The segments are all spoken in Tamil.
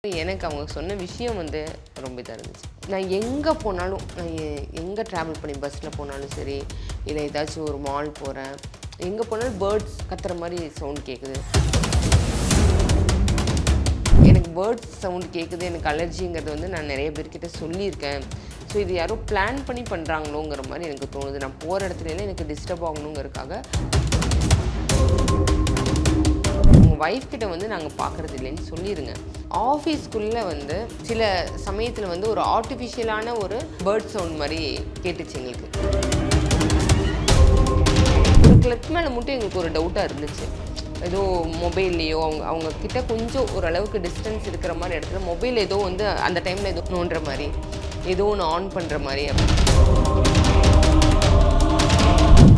எனக்கு அவங்க சொன்ன விஷயம் வந்து ரொம்ப இதாக இருந்துச்சு. நான் எங்கே போனாலும், நான் எங்கே ட்ராவல் பண்ணி பஸ்ஸில் போனாலும் சரி, இல்லை ஏதாச்சும் ஒரு மால் போகிறேன், எங்கே போனாலும் பேர்ட்ஸ் கத்துற மாதிரி சவுண்ட் கேட்குது. எனக்கு பேர்ட்ஸ் சவுண்ட் கேட்குது, எனக்கு அலர்ஜிங்கிறது வந்து நான் நிறைய பேர்கிட்ட சொல்லியிருக்கேன். ஸோ இது யாரோ பிளான் பண்ணி பண்ணுறாங்களோங்கிற மாதிரி எனக்கு தோணுது. நான் போகிற இடத்துலலாம் எனக்கு டிஸ்டர்ப் ஆகணுங்கிறதுக்காக உங்கள் ஒய்ஃப் கிட்ட வந்து நாங்கள் பார்க்குறது இல்லைன்னு சொல்லிடுங்க. ஆஃபீஸ்க்குள்ளே வந்து சில சமயத்தில் வந்து ஒரு ஆர்டிஃபிஷியலான ஒரு பேர்ட் சவுண்ட் மாதிரி கேட்டுச்சு எங்களுக்கு. ஒரு கிளப் மேலே மட்டும் எங்களுக்கு ஒரு டவுட்டாக இருந்துச்சு. ஏதோ மொபைல்லையோ அவங்க கிட்ட கொஞ்சம் ஓரளவுக்கு டிஸ்டன்ஸ் இருக்கிற மாதிரி இடத்துல மொபைல் ஏதோ வந்து அந்த டைமில் ஏதோ நோண்டுற மாதிரி, ஏதோ ஒன்று ஆன் பண்ணுற மாதிரி.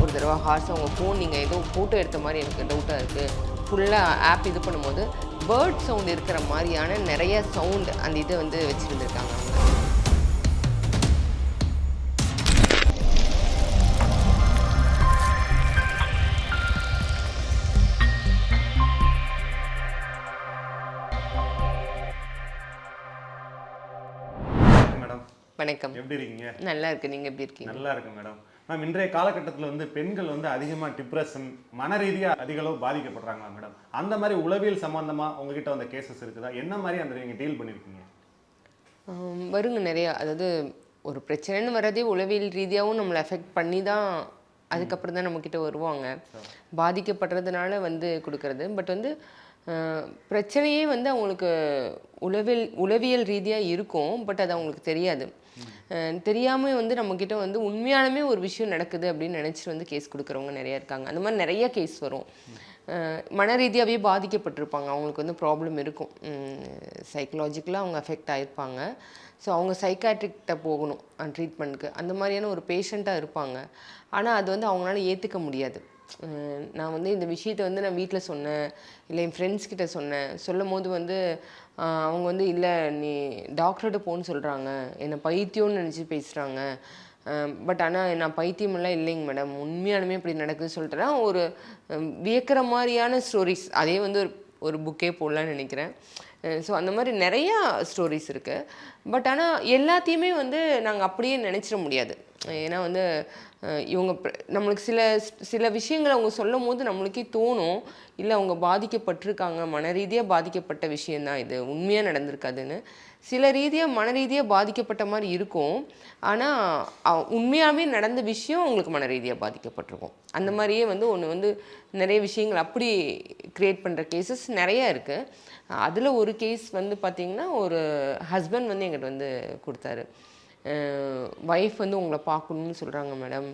ஒரு தடவை ஹார்ஸ் அவங்க ஃபோன் நீங்கள் ஏதோ ஃபோட்டோ எடுத்த மாதிரி எனக்கு டவுட்டாக இருக்குது. ஃபுல்லாக ஆப் இது பண்ணும்போது பேர்ட் சவுண்ட் இருக்கிற மாதிரியான நிறைய சவுண்ட் அந்த இதை வந்து வச்சுருந்துருக்காங்க அவங்க. வணக்கம். எப்படி இருக்கீங்க? நல்லா இருக்கு. நீங்க எப்படி இருக்கீங்க? நல்லா இருக்கு மேடம். மேம், இன்றைய காலகட்டத்தில் வந்து பெண்கள் வந்து அதிகமாக டிப்ரெஷன், மன ரீதியாக அதிக அளவு பாதிக்கப்படுறாங்களா மேடம்? அந்த மாதிரி உளவியல் சம்பந்தமாக உங்ககிட்ட வந்த கேசஸ் இருக்குதா? என்ன மாதிரி அந்த நீங்கள் டீல் பண்ணியிருக்கீங்க? வருங்க நிறையா. அதாவது ஒரு பிரச்சனைன்னு வர்றதே உளவியல் ரீதியாகவும் நம்மளை எஃபெக்ட் பண்ணி தான் அதுக்கப்புறம் தான் நம்மக்கிட்ட வருவாங்க. பாதிக்கப்படுறதுனால வந்து கொடுக்கறது. பட் வந்து பிரச்சனையே வந்து அவங்களுக்கு உளவியல் ரீதியாக இருக்கும். பட் அது அவங்களுக்கு தெரியாது. தெரியாமல் வந்து நம்மக்கிட்ட வந்து உண்மையாலுமே ஒரு விஷயம் நடக்குது அப்படின்னு நினச்சிட்டு வந்து கேஸ் கொடுக்குறவங்க நிறையா இருக்காங்க. அந்த மாதிரி நிறைய கேஸ் வரும். மன ரீதியாகவே பாதிக்கப்பட்டிருப்பாங்க. அவங்களுக்கு வந்து ப்ராப்ளம் இருக்கும். சைக்கலாஜிக்கலாக அவங்க அஃபெக்ட் ஆகிருப்பாங்க. ஸோ அவங்க சைக்காட்ரிக்கிட்ட போகணும் ட்ரீட்மெண்ட்டுக்கு. அந்த மாதிரியான ஒரு பேஷண்ட்டாக இருப்பாங்க. ஆனால் அது வந்து அவங்களால ஏற்றுக்க முடியாது. நான் வந்து இந்த விஷயத்தை வந்து நான் வீட்டில் சொன்னேன், இல்லை என் ஃப்ரெண்ட்ஸ்கிட்ட சொன்னேன். சொல்லும் போது வந்து அவங்க வந்து இல்லை நீ டாக்டர்கிட்ட போன்னு சொல்கிறாங்க, என்னை பைத்தியம்னு நினச்சி பேசுகிறாங்க. பட் ஆனால் நான் பைத்தியமெல்லாம் இல்லைங்க மேடம், உண்மையாலுமே இப்படி நடக்குதுன்னு சொல்லிட்டுனா ஒரு வியக்கிற மாதிரியான ஸ்டோரிஸ். அதே வந்து ஒரு புக்கே போடலான்னு நினைக்கிறேன். ஸோ அந்த மாதிரி நிறையா ஸ்டோரிஸ் இருக்குது. பட் ஆனால் எல்லாத்தையுமே வந்து நாங்கள் அப்படியே நினச்சிட முடியாது. ஏன்னா வந்து இவங்க நம்மளுக்கு சில விஷயங்கள் அவங்க சொல்லும் போது நம்மளுக்கே தோணும், இல்லை அவங்க பாதிக்கப்பட்டிருக்காங்க, மன ரீதியாக பாதிக்கப்பட்ட விஷயந்தான் இது, உண்மையாக நடந்திருக்காதுன்னு. சில ரீதியாக மன ரீதியாக பாதிக்கப்பட்ட மாதிரி இருக்கும். ஆனால் உண்மையாகவே நடந்த விஷயம் அவங்களுக்கு மன ரீதியாக பாதிக்கப்பட்டிருக்கும். அந்த மாதிரியே வந்து ஒன்று வந்து நிறைய விஷயங்கள் அப்படி க்ரியேட் பண்ணுற கேசஸ் நிறையா இருக்குது. அதில் ஒரு கேஸ் வந்து பார்த்திங்கன்னா, ஒரு ஹஸ்பண்ட் வந்து எங்கிட்ட வந்து கொடுத்தாரு. ஒய்ஃப் வந்து உங்களை பார்க்கணுன்னு சொல்கிறாங்க மேடம்,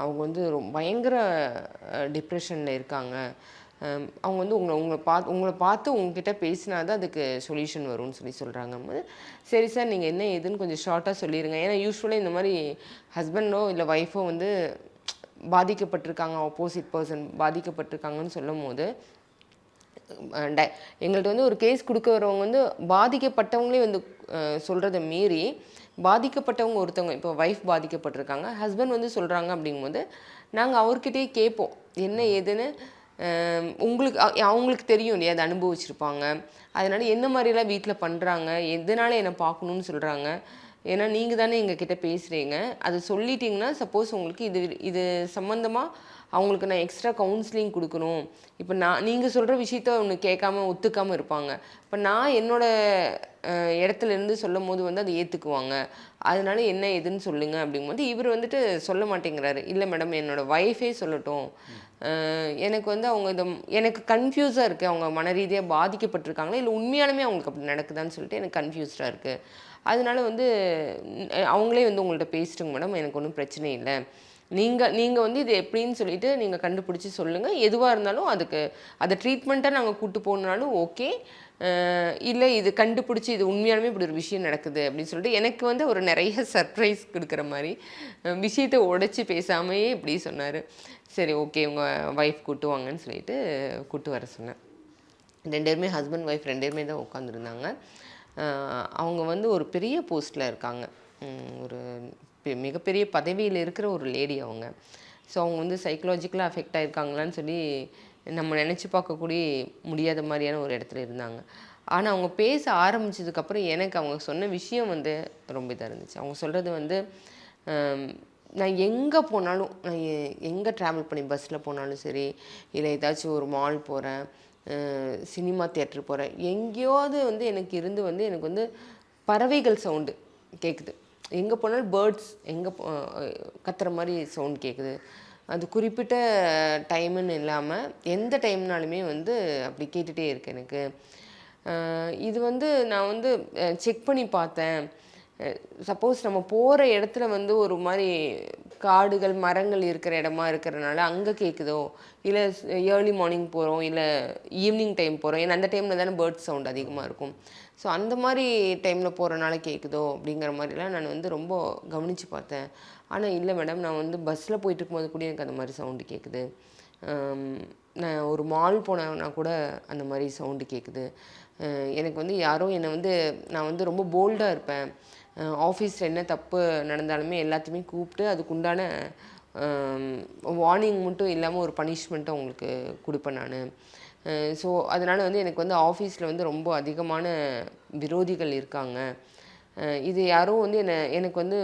அவங்க வந்து பயங்கர டிப்ரெஷனில் இருக்காங்க, அவங்க வந்து உங்களை பார்த்து உங்ககிட்ட பேசினா தான் அதுக்கு சொல்யூஷன் வரும்னு சொல்கிறாங்க. சரி சார், நீங்கள் என்ன ஏதுன்னு கொஞ்சம் ஷார்ட்டாக சொல்லிடுங்க. ஏன்னா யூஸ்வலாக இந்த மாதிரி ஹஸ்பண்டோ இல்லை ஒய்ஃபோ வந்து பாதிக்கப்பட்டிருக்காங்க, ஆப்போசிட் பர்சன் பாதிக்கப்பட்டிருக்காங்கன்னு சொல்லும் போது எங்கள்கிட்ட வந்து ஒரு கேஸ் கொடுக்க வரவங்க வந்து பாதிக்கப்பட்டவங்களே வந்து சொல்கிறத மீறி பாதிக்கப்பட்டவங்க ஒருத்தவங்க, இப்போ ஒய்ஃப் பாதிக்கப்பட்டிருக்காங்க, ஹஸ்பண்ட் வந்து சொல்கிறாங்க அப்படிங்கும்போது நாங்கள் அவர்கிட்டயே கேட்போம் என்ன ஏதுன்னு. அவங்களுக்கு தெரியும் இல்லையா, அதை அனுபவிச்சிருப்பாங்க. அதனால் என்ன மாதிரிலாம் வீட்டில் பண்ணுறாங்க, எதனால் என்னை பார்க்கணுன்னு சொல்கிறாங்க, ஏன்னா நீங்கள் தானே எங்ககிட்ட பேசுகிறீங்க, அதை சொல்லிட்டிங்கன்னா சப்போஸ் உங்களுக்கு இது சம்மந்தமாக அவங்களுக்கு நான் எக்ஸ்ட்ரா கவுன்சிலிங் கொடுக்கணும். இப்போ நீங்கள் சொல்கிற விஷயத்த ஒன்று கேட்காம ஒத்துக்காமல் இருப்பாங்க. இப்போ நான் என்னோடய இடத்துலேருந்து சொல்லும் போது வந்து அதை ஏற்றுக்குவாங்க. அதனால என்ன ஏதுன்னு சொல்லுங்கள் அப்படிங்கும்போது இவர் வந்துட்டு சொல்ல மாட்டேங்கிறாரு. இல்லை மேடம், என்னோடய ஒய்ஃபே சொல்லட்டும், எனக்கு வந்து எனக்கு கன்ஃபியூஸாக இருக்குது, அவங்க மன ரீதியாக பாதிக்கப்பட்டிருக்காங்களா இல்லை உண்மையாலுமே அவங்களுக்கு அப்படி நடக்குதான்னு சொல்லிட்டு எனக்கு கன்ஃபியூஸ்டாக இருக்குது. அதனால வந்து அவங்களே வந்து உங்கள்கிட்ட பேசிட்டுங்க மேடம், எனக்கு ஒன்றும் பிரச்சனை இல்லை, நீங்கள் வந்து இது எப்படின்னு சொல்லிட்டு நீங்கள் கண்டுபிடிச்சி சொல்லுங்கள், எதுவாக இருந்தாலும் அதை ட்ரீட்மெண்ட்டாக நாங்கள் கூப்பிட்டு போனாலும் ஓகே, இல்லை இது கண்டுபிடிச்சி இது உண்மையாலுமே இப்படி ஒரு விஷயம் நடக்குது அப்படின்னு சொல்லிட்டு எனக்கு வந்து ஒரு நிறைய சர்ப்ரைஸ் கொடுக்குற மாதிரி விஷயத்தை உடைச்சி பேசாமையே இப்படி சொன்னார். சரி ஓகே, உங்கள் ஒய்ஃப் கூப்பிட்டு வாங்கன்னு சொல்லிட்டு கூப்பிட்டு வர சொன்னேன். 2 பேருமே ஹஸ்பண்ட் ஒய்ஃப் 2 பேருமே தான் உட்காந்துருந்தாங்க. அவங்க வந்து ஒரு பெரிய போஸ்ட்டில் இருக்காங்க, ஒரு மிகப்பெரிய பதவியில் இருக்கிற ஒரு லேடி அவங்க. ஸோ அவங்க வந்து சைக்கலாஜிக்கலாக அஃபெக்ட் ஆகிருக்காங்களான்னு சொல்லி நம்ம நினச்சி பார்க்கக்கூடிய முடியாத மாதிரியான ஒரு இடத்துல இருந்தாங்க. ஆனால் அவங்க பேச ஆரம்பிச்சதுக்கப்புறம் எனக்கு அவங்க சொன்ன விஷயம் வந்து ரொம்ப இதாக இருந்துச்சு. அவங்க சொல்கிறது வந்து நான் எங்கே போனாலும், நான் எங்கே ட்ராவல் பண்ணி பஸ்ஸில் போனாலும் சரி, இல்லை ஏதாச்சும் ஒரு மால் போகிறேன், சினிமா தியேட்டர் போகிறேன், எங்கேயாவது வந்து எனக்கு இருந்து வந்து எனக்கு வந்து பறவைகள் சவுண்டு கேட்குது. எங்கே போனாலும் பேர்ட்ஸ் எங்கே கத்துற மாதிரி சவுண்ட் கேட்குது. அது குறிப்பிட்ட டைமுன்னு இல்லாமல் எந்த டைம்னாலுமே வந்து அப்படி கேட்டுகிட்டே இருக்கு எனக்கு. இது வந்து நான் வந்து செக் பண்ணி பார்த்தேன். சப்போஸ் நம்ம போகிற இடத்துல வந்து ஒரு மாதிரி காடுகள் மரங்கள் இருக்கிற இடமா இருக்கிறனால அங்கே கேட்குதோ, இல்லை ஏர்லி மார்னிங் போகிறோம், இல்லை ஈவினிங் டைம் போகிறோம், ஏன்னா அந்த டைமில் தானே பேர்ட்ஸ் சவுண்ட் அதிகமாக இருக்கும். ஸோ அந்த மாதிரி டைமில் போகிறனால கேட்குதோ அப்படிங்கிற மாதிரிலாம் நான் வந்து ரொம்ப கவனித்து பார்த்தேன். ஆனால் இல்லை மேடம், நான் வந்து பஸ்ஸில் போயிட்டு இருக்கும்போது கூட எனக்கு அந்த மாதிரி சவுண்டு கேட்குது. நான் ஒரு மால் போனேன்னா கூட அந்த மாதிரி சவுண்டு கேட்குது. எனக்கு வந்து யாரோ என்னை வந்து, நான் வந்து ரொம்ப போல்டாக இருப்பேன். ஆஃபீஸில் என்ன தப்பு நடந்தாலுமே எல்லாத்தையுமே கூப்பிட்டு அதுக்குண்டான வார்னிங் மட்டும் இல்லாமல் ஒரு பனிஷ்மெண்ட்டும் அவங்களுக்கு கொடுப்பேன் நான். ஸோ அதனால் வந்து எனக்கு வந்து ஆஃபீஸில் வந்து ரொம்ப அதிகமான விரோதிகள் இருக்காங்க. இது யாரோ வந்து எனக்கு வந்து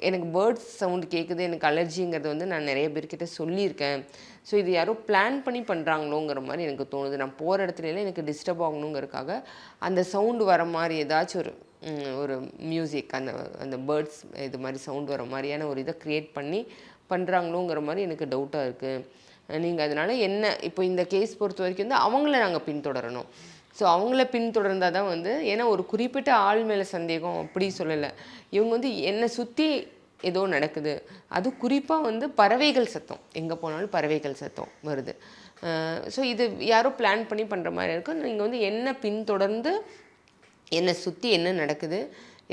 எனக்கு பேர்ட்ஸ் சவுண்டு கேட்குது, எனக்கு அலர்ஜிங்கிறது வந்து நான் நிறைய பேர்கிட்ட சொல்லியிருக்கேன். ஸோ இது யாரோ பிளான் பண்ணி பண்ணுறாங்களோங்கிற மாதிரி எனக்கு தோணுது. நான் போகிற இடத்துலலாம் எனக்கு டிஸ்டர்ப் ஆகணுங்கிறதுக்காக அந்த சவுண்டு வர மாதிரி ஏதாச்சும் ஒரு மியூசிக், அந்த பேர்ட்ஸ் இது மாதிரி சவுண்ட் வர மாதிரியான ஒரு இதை க்ரியேட் பண்ணி பண்ணுறாங்களோங்கிற மாதிரி எனக்கு டவுட்டாக இருக்குது. நீங்கள் அதனால் என்ன இப்போ இந்த கேஸ் பொறுத்த வரைக்கும் வந்து அவங்கள நாங்கள் பின்தொடரணும். ஸோ அவங்கள பின்தொடர்ந்தால் தான் வந்து, ஏன்னா ஒரு குறிப்பிட்ட ஆள் மேலே சந்தேகம் அப்படி சொல்லலை. இவங்க வந்து என்னை சுற்றி ஏதோ நடக்குது, அது குறிப்பாக வந்து பறவைகள் சத்தம், எங்கே போனாலும் பறவைகள் சத்தம் வருது. ஸோ இது யாரோ பிளான் பண்ணி பண்ணுற மாதிரி இருக்கும். நீங்கள் வந்து என்ன பின்தொடர்ந்து என்னை சுற்றி என்ன நடக்குது,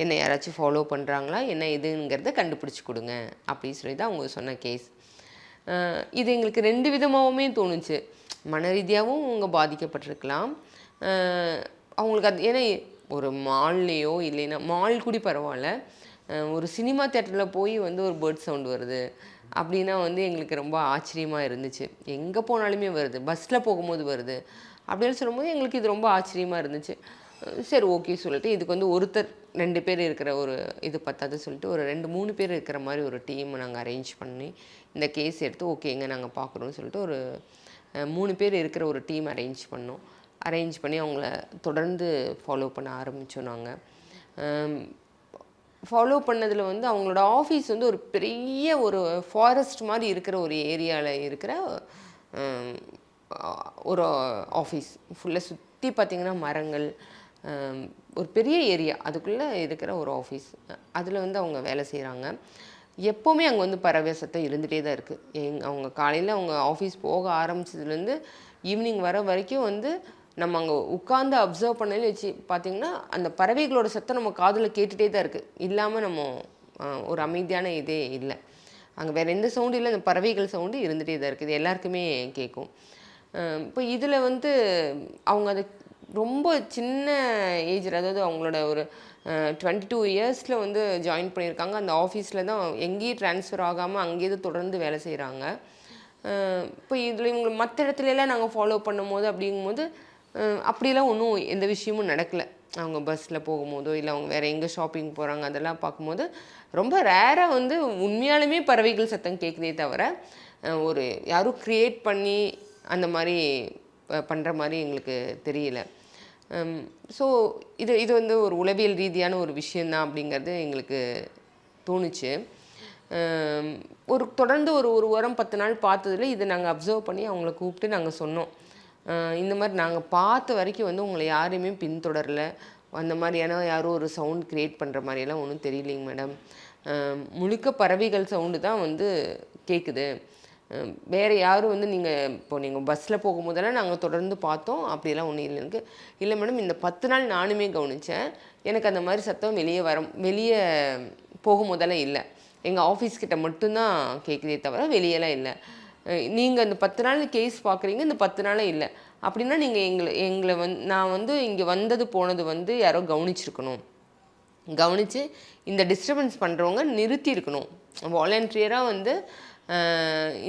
என்னை யாராச்சும் ஃபாலோ பண்ணுறாங்களா, என்ன இதுங்கிறத கண்டுபிடிச்சி கொடுங்க அப்படின்னு சொல்லி தான் அவங்க சொன்ன கேஸ். இது எங்களுக்கு 2 விதமாகவுமே தோணுச்சு. மன ரீதியாகவும் அவங்க பாதிக்கப்பட்டிருக்கலாம். அவங்களுக்கு அது ஏன்னா ஒரு மால்லையோ இல்லைன்னா மால் கூட பரவாயில்ல, ஒரு சினிமா தியேட்டரில் போய் வந்து ஒரு பேர்ட் சவுண்ட் வருது அப்படின்னா வந்து எங்களுக்கு ரொம்ப ஆச்சரியமாக இருந்துச்சு. எங்கே போனாலுமே வருது, பஸ்ஸில் போகும்போது வருது அப்படின்னு சொல்லும்போது எங்களுக்கு இது ரொம்ப ஆச்சரியமாக இருந்துச்சு. சரி ஓகே சொல்லிட்டு, இதுக்கு வந்து ஒருத்தர் 2 பேர் இருக்கிற ஒரு இது பத்தாது சொல்லிட்டு ஒரு 2-3 பேர் இருக்கிற மாதிரி ஒரு டீம் நாங்கள் அரேஞ்ச் பண்ணி இந்த கேஸ் எடுத்து ஓகேங்க நாங்கள் பார்க்குறோன்னு சொல்லிட்டு ஒரு 3 பேர் இருக்கிற ஒரு டீம் அரேஞ்ச் பண்ணோம். அரேஞ்ச் பண்ணி அவங்கள தொடர்ந்து ஃபாலோ பண்ண ஆரம்பித்தோம். நாங்கள் ஃபாலோ பண்ணதில் வந்து அவங்களோட ஆஃபீஸ் வந்து ஒரு பெரிய ஒரு ஃபாரஸ்ட் மாதிரி இருக்கிற ஒரு ஏரியாவில் இருக்கிற ஒரு ஆஃபீஸ். ஃபுல்லாக சுற்றி பார்த்திங்கன்னா மரங்கள், ஒரு பெரிய ஏரியா, அதுக்குள்ளே இருக்கிற ஒரு ஆஃபீஸ். அதில் வந்து அவங்க வேலை செய்கிறாங்க. எப்போவுமே அங்கே வந்து பறவை சத்தம் இருந்துகிட்டே தான் இருக்குது. அவங்க காலையில் அவங்க ஆஃபீஸ் போக ஆரம்பித்ததுலேருந்து ஈவினிங் வர வரைக்கும் வந்து நம்ம அங்கே உட்காந்து அப்சர்வ் பண்ணலே வச்சு பார்த்திங்கன்னா அந்த பறவைகளோட சத்தம் நம்ம காதில் கேட்டுகிட்டே தான் இருக்குது. இல்லாமல் நம்ம ஒரு அமைதியான இதே இல்லை. அங்கே வேறு எந்த சவுண்டும் இல்லை, அந்த பறவைகள் சவுண்டு இருந்துகிட்டே தான் இருக்குது. இது எல்லாருக்குமே கேட்கும். இப்போ இதில் வந்து அவங்க அதை ரொம்ப சின்ன ஏஜில், அதாவது அவங்களோட ஒரு 22 இயர்ஸில் வந்து ஜாயின் பண்ணியிருக்காங்க. அந்த ஆஃபீஸில் தான் எங்கேயும் ட்ரான்ஸ்ஃபர் ஆகாமல் அங்கேயே தொடர்ந்து வேலை செய்கிறாங்க. இப்போ இதில் இவங்க மற்ற இடத்துலலாம் நாங்கள் ஃபாலோ பண்ணும்போது அப்படிங்கும்போது அப்படிலாம் ஒன்றும் எந்த விஷயமும் நடக்கலை. அவங்க பஸ்ஸில் போகும்போதோ இல்லை அவங்க வேறு எங்கே ஷாப்பிங் போகிறாங்க அதெல்லாம் பார்க்கும்போது ரொம்ப ரேராக வந்து உண்மையாலுமே பறவைகள் சத்தம் கேட்குதே தவிர ஒரு யாரும் க்ரியேட் பண்ணி அந்த மாதிரி பண்ணுற மாதிரி எங்களுக்கு தெரியல. ஸோ இது வந்து ஒரு உளவியல் ரீதியான ஒரு விஷயந்தான் அப்படிங்கிறது எங்களுக்கு தோணுச்சு. தொடர்ந்து ஒரு வாரம் 10 நாள் பார்த்ததில் இதை நாங்கள் அப்சர்வ் பண்ணி அவங்கள கூப்பிட்டு நாங்கள் சொன்னோம். இந்த மாதிரி நாங்கள் பார்த்த வரைக்கும் வந்து உங்களை யாரையுமே பின்தொடரலை, அந்த மாதிரியான யாரும் ஒரு சவுண்ட் க்ரியேட் பண்ணுற மாதிரியெல்லாம் ஒன்றும் தெரியலைங்க மேடம். முழுக்க பறவைகள் சவுண்டு தான் வந்து கேட்குது. வேறு யாரும் வந்து நீங்கள் பஸ்ஸில் போகும்போதெல்லாம் நாங்கள் தொடர்ந்து பார்த்தோம், அப்படியெல்லாம் ஒன்றும் இல்லை எனக்கு. இல்லை மேடம், இந்த 10 நாள் நானுமே கவனித்தேன், எனக்கு அந்த மாதிரி சத்தம் வெளியே போகும்போதெல்லாம் இல்லை. எங்கள் ஆஃபீஸ்கிட்ட மட்டும்தான் கேட்குதே தவிர வெளியெல்லாம் இல்லை. நீங்கள் அந்த 10 நாள் கேஸ் பார்க்குறீங்க, இந்த 10 நாளே இல்லை அப்படின்னா நீங்கள் எங்களை நான் வந்து இங்கே வந்தது போனது வந்து யாரோ கவனிச்சிருக்கணும். கவனித்து இந்த டிஸ்டர்பன்ஸ் பண்ணுறவங்க நிறுத்தியிருக்கணும். வாலண்டியராக வந்து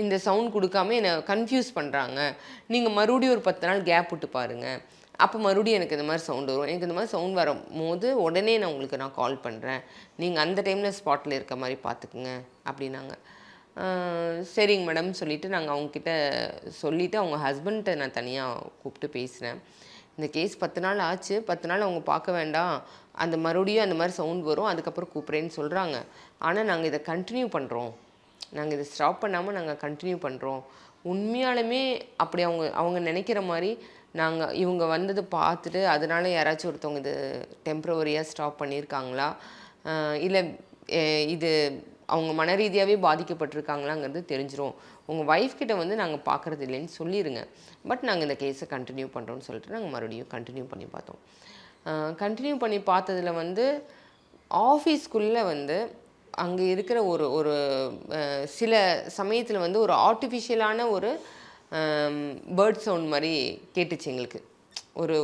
இந்த சவுண்ட் கொடுக்காம என்னை கன்ஃபியூஸ் பண்ணுறாங்க. நீங்கள் மறுபடியும் ஒரு 10 நாள் கேப் விட்டு பாருங்கள். அப்போ மறுபடியும் எனக்கு இந்த மாதிரி சவுண்ட் வரும். எனக்கு இந்த மாதிரி சவுண்ட் வரும்போது உடனே உங்களுக்கு நான் கால் பண்ணுறேன், நீங்கள் அந்த டைமில் ஸ்பாட்டில் இருக்க மாதிரி பார்த்துக்குங்க அப்படின்னாங்க. சரிங்க மேடம் சொல்லிவிட்டு நாங்கள் அவங்கக்கிட்ட சொல்லிவிட்டு அவங்க ஹஸ்பண்ட்டை நான் தனியாக கூப்பிட்டு பேசினேன். இந்த கேஸ் 10 நாள் ஆச்சு, 10 நாள் அவங்க பார்க்க வேண்டாம், அந்த மறுபடியும் அந்த மாதிரி சவுண்ட் வரும், அதுக்கப்புறம் கூப்பிட்றேன்னு சொல்கிறாங்க. ஆனால் நாங்கள் இதை கண்டினியூ பண்ணுறோம், நாங்கள் இதை ஸ்டாப் பண்ணாமல் நாங்கள் கண்டினியூ பண்ணுறோம். உண்மையாலுமே அப்படி அவங்க நினைக்கிற மாதிரி இவங்க வந்ததை பார்த்துட்டு அதனால யாராச்சும் ஒருத்தவங்க இது டெம்ப்ரவரியாக ஸ்டாப் பண்ணியிருக்காங்களா, இல்லை இது அவங்க மன ரீதியாகவே பாதிக்கப்பட்டிருக்காங்களாங்கிறது தெரிஞ்சிடும். உங்கள் ஒய்ஃப் கிட்ட வந்து நாங்கள் பார்க்குறது இல்லைன்னு சொல்லிடுங்க, பட் நாங்கள் இந்த கேஸை கண்டினியூ பண்ணுறோன்னு சொல்லிட்டு நாங்கள் மறுபடியும் கண்டினியூ பண்ணி பார்த்தோம். கண்டினியூ பண்ணி பார்த்ததில் வந்து ஆஃபீஸ்க்குள்ளே வந்து அங்கே இருக்கிற ஒரு சில சமயத்தில் வந்து ஒரு ஆர்டிஃபிஷியலான ஒரு பேர்ட் சவுண்ட் மாதிரி கேட்டுச்சு எங்களுக்கு. ஒரு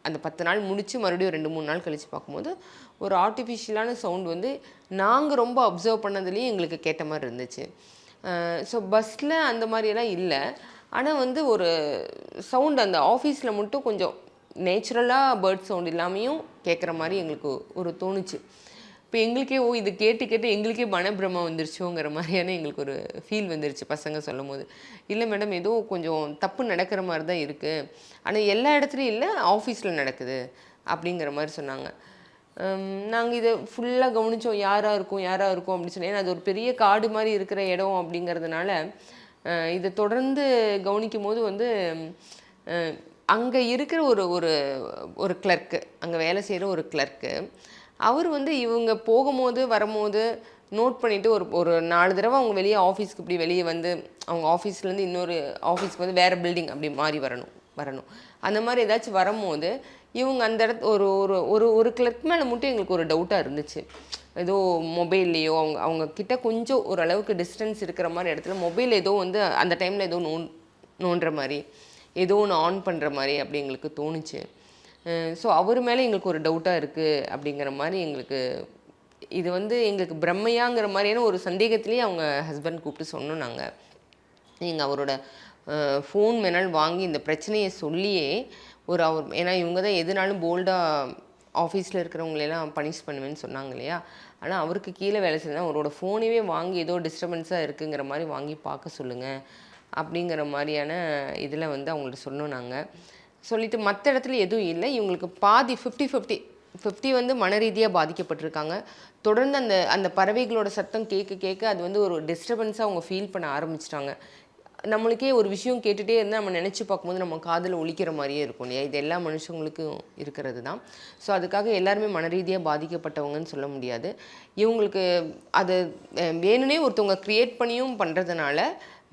அந்த 10 நாள் முடித்து மறுபடியும் 2-3 நாள் கழித்து பார்க்கும்போது ஒரு ஆர்டிஃபிஷியலான சவுண்ட் வந்து நாங்கள் ரொம்ப அப்சர்வ் பண்ணதுலேயும் எங்களுக்கு கேட்ட மாதிரி இருந்துச்சு. ஸோ பஸ்ஸில் அந்த மாதிரியெல்லாம் இல்லை, ஆனால் வந்து ஒரு சவுண்ட் அந்த ஆஃபீஸில் மட்டும் கொஞ்சம் நேச்சுரலாக பேர்ட் சவுண்ட் இல்லாமையும் கேட்குற மாதிரி எங்களுக்கு ஒரு தோணுச்சு. இப்போ எங்களுக்கே இது கேட்டு கேட்டு எங்களுக்கே மனப்பிரமை வந்துருச்சோங்கிற மாதிரியான எங்களுக்கு ஒரு ஃபீல் வந்துருச்சு பசங்க சொல்லும் போது. இல்லை மேடம், ஏதோ கொஞ்சம் தப்பு நடக்கிற மாதிரி தான் இருக்குது, ஆனால் எல்லா இடத்துலையும் இல்லை, ஆஃபீஸில் நடக்குது அப்படிங்கிற மாதிரி சொன்னாங்க. நாங்கள் இதை ஃபுல்லாக கவனித்தோம், யாராக இருக்கும் அப்படின்னு சொன்னேன். ஏன்னா அது ஒரு பெரிய காடு மாதிரி இருக்கிற இடம் அப்படிங்கிறதுனால இதை தொடர்ந்து கவனிக்கும் போது வந்து அங்கே இருக்கிற ஒரு கிளர்க்கு, அங்கே வேலை செய்கிற ஒரு கிளர்க்கு, அவர் வந்து இவங்க போகும்போது வரும்போது நோட் பண்ணிவிட்டு ஒரு 4 தடவை அவங்க வெளியே ஆஃபீஸ்க்கு இப்படி வெளியே வந்து அவங்க ஆஃபீஸ்லேருந்து இன்னொரு ஆஃபீஸ்க்கு வந்து வேறு பில்டிங் அப்படி மாறி வரணும் அந்த மாதிரி ஏதாச்சும் வரும்போது இவங்க அந்த இடத்து ஒரு கிளர்க் மேலே மட்டும் எங்களுக்கு ஒரு டவுட்டாக இருந்துச்சு. ஏதோ மொபைல்லையோ அவங்க கிட்ட கொஞ்சம் ஓரளவுக்கு டிஸ்டன்ஸ் இருக்கிற மாதிரி இடத்துல மொபைல் ஏதோ வந்து அந்த டைமில் ஏதோ நோண்டுற மாதிரி, ஏதோ ஒன்று ஆன் பண்ணுற மாதிரி அப்படி எங்களுக்கு தோணுச்சு. ஸோ அவர் மேலே எங்களுக்கு ஒரு டவுட்டாக இருக்குது அப்படிங்கிற மாதிரி எங்களுக்கு இது வந்து எங்களுக்கு பிரம்மையாங்கிற மாதிரியான ஒரு சந்தேகத்திலேயே அவங்க ஹஸ்பண்ட் கூப்பிட்டு சொன்னோம். நீங்கள் அவரோட ஃபோன் வேணால் வாங்கி இந்த பிரச்சனையை சொல்லியே ஏன்னா இவங்க தான் எதுனாலும் போல்டாக ஆஃபீஸில் இருக்கிறவங்களெல்லாம் பனிஷ் பண்ணுவேன்னு சொன்னாங்க இல்லையா, ஆனால் அவருக்கு கீழே வேலை செய்யணும், அவரோட ஃபோனையே வாங்கி ஏதோ டிஸ்டர்பன்ஸாக இருக்குங்கிற மாதிரி வாங்கி பார்க்க சொல்லுங்கள் அப்படிங்கிற மாதிரியான இதில் வந்து அவங்கள்ட்ட சொன்னோம். சொல்லிவிட்டு மற்ற இடத்துல எதுவும் இல்லை, இவங்களுக்கு பாதி 50-50 வந்து மன ரீதியாக பாதிக்கப்பட்டிருக்காங்க. தொடர்ந்து அந்த பறவைகளோட சத்தம் கேட்க அது வந்து ஒரு டிஸ்டர்பன்ஸாக அவங்க ஃபீல் பண்ண ஆரம்பிச்சிட்டாங்க. நம்மளுக்கே ஒரு விஷயம் கேட்டுகிட்டே இருந்தால் நம்ம நினச்சி பார்க்கும்போது நம்ம காதில் ஒலிக்கிற மாதிரியே இருக்கும் இல்லையா, இது எல்லா மனுஷங்களுக்கும் இருக்கிறது தான். ஸோ அதுக்காக எல்லாருமே மன ரீதியாக பாதிக்கப்பட்டவங்கன்னு சொல்ல முடியாது. இவங்களுக்கு அது வேணும்னே ஒருத்தவங்க க்ரியேட் பண்ணியும் பண்ணுறதுனால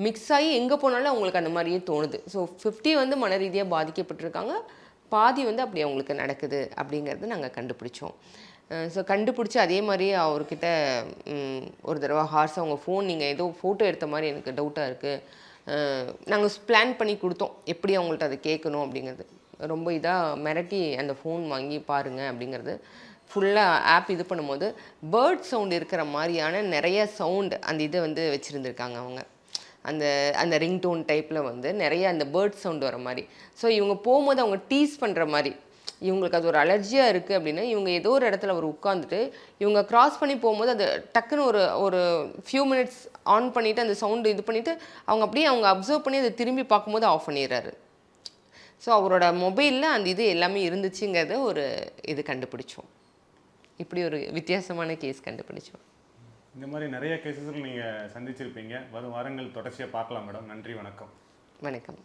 மிக்ஸ் ஆகி எங்கே போனாலும் அவங்களுக்கு அந்த மாதிரியே தோணுது. ஸோ 50 வந்து மன ரீதியாக பாதிக்கப்பட்டிருக்காங்க, பாதி வந்து அப்படி அவங்களுக்கு நடக்குது அப்படிங்கிறது நாங்கள் கண்டுபிடிச்சோம். ஸோ கண்டுபிடிச்சி அதே மாதிரி அவர்கிட்ட ஒரு தடவை ஹார்ஸாக அவங்க ஃபோன் நீங்கள் ஏதோ ஃபோட்டோ எடுத்த மாதிரி எனக்கு டவுட்டாக இருக்குது, நாங்கள் பிளான் பண்ணி கொடுத்தோம் எப்படி அவங்கள்ட்ட அதை கேட்கணும் அப்படிங்கிறது. ரொம்ப இதாக மிரட்டி அந்த ஃபோன் வாங்கி பாருங்கள் அப்படிங்கிறது ஃபுல்லாக ஆப் இது பண்ணும்போது பேர்ட் சவுண்ட் இருக்கிற மாதிரியான நிறைய சவுண்ட் அந்த இதை வந்து வச்சுருந்துருக்காங்க அவங்க. அந்த ரிங்டோன் டைப்பில் வந்து நிறைய அந்த பேர்ட் சவுண்ட் வர மாதிரி. ஸோ இவங்க போகும்போது அவங்க டீஸ் பண்ணுற மாதிரி, இவங்களுக்கு அது ஒரு அலர்ஜியாக இருக்குது அப்படின்னா இவங்க ஏதோ ஒரு இடத்துல அவர் உட்காந்துட்டு இவங்க க்ராஸ் பண்ணி போகும்போது அது டக்குன்னு ஒரு ஃபியூ மினிட்ஸ் ஆன் பண்ணிவிட்டு அந்த சவுண்டு இது பண்ணிவிட்டு அவங்க அப்சர்வ் பண்ணி அதை திரும்பி பார்க்கும்போது ஆஃப் பண்ணிடுறாரு. ஸோ அவரோட மொபைலில் அந்த இது எல்லாமே இருந்துச்சுங்கிறத ஒரு இது கண்டுபிடிச்சோம். இப்படி ஒரு வித்தியாசமான கேஸ் கண்டுபிடிச்சோம். இந்த மாதிரி நிறைய கேசஸில் நீங்கள் சந்திச்சிருப்பீங்க. வரும் வாரங்கள் தொடர்ச்சியாக பார்க்கலாம் மேடம். நன்றி, வணக்கம். வணக்கம்.